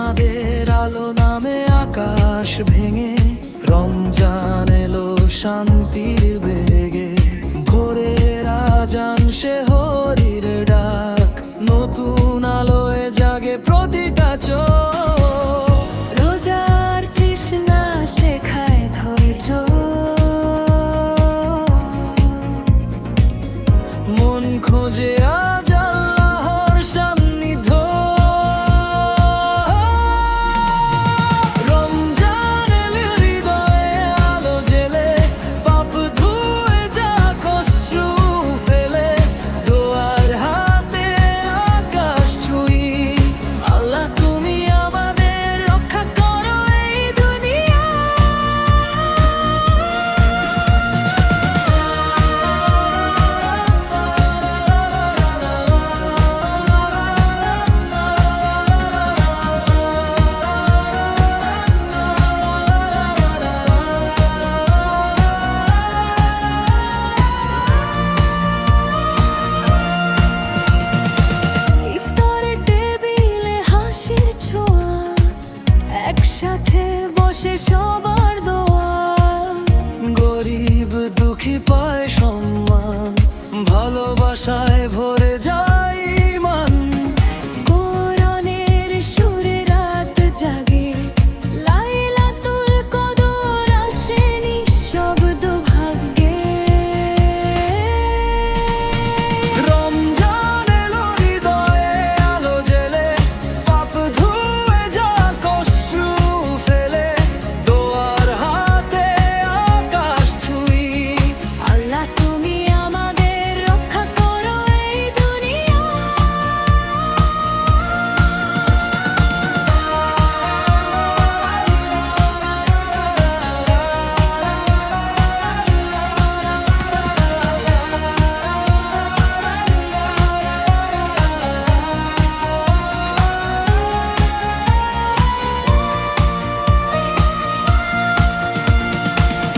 চাঁদের আলো নামে আকাশ ভেঙে, রমজান এলো শান্তির বেগে। ভোরের আজান শেহরির ডাক, নতুন আলোয় জাগে প্রতিটা চোখ। রোজার তৃষ্ণা শেখায় ধৈর্য, মন খোঁজে আজ আল্লাহর সান্নিধ্য। রমজান এলে হৃদয়ে আলো জেলে, পাপ ধুয়ে যাক অশ্রু ফেলে, দোয়ার হাতে আকাশ ছুঁই। আল্লাহ তুমি আমাদের রক্ষা করো এই দুনিয়া। ইফতারের টেবিলে হাসির ছোঁয়া, একসাথে বসে সবার দোয়া। গরিব দুঃখী পায় সম্মান, ভালোবাসায় ভরে যায় ইমান। কোরআনের সুরে রাত জাগে, লাইলাতুল কদর আসে নিঃশব্দ ভাগ্যে। রমজান এলো হৃদয়ে আলো জেলে, পাপ ধুয়ে যাক অশ্রু ফেলে, দোয়ার হাতে আকাশ ছুঁই। আল্লাহ তুমি আমাদের রক্ষা করো এই দুনিয়া।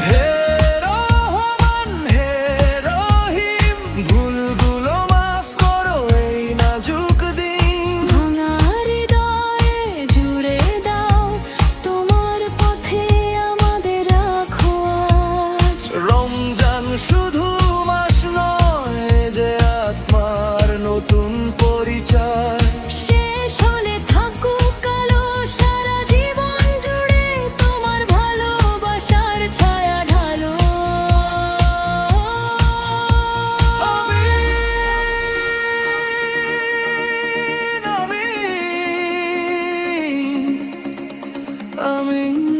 হে রহমান হে রহিম, ভুলগুলো মাফ করো এই নাজুক দিন। ভাঙা হৃদয়ে জুড়ে দাও তোমার পথে আমাদের রাখো আজ। রমজান শুধু মাস নয়, যে আত্মার নতুন পরিচয়। শেষ হলে থাকুক আলো সারা জীবন জুড়ে, তোমার ভালোবাসার ছায়া ঢালো। আমিন আমিন।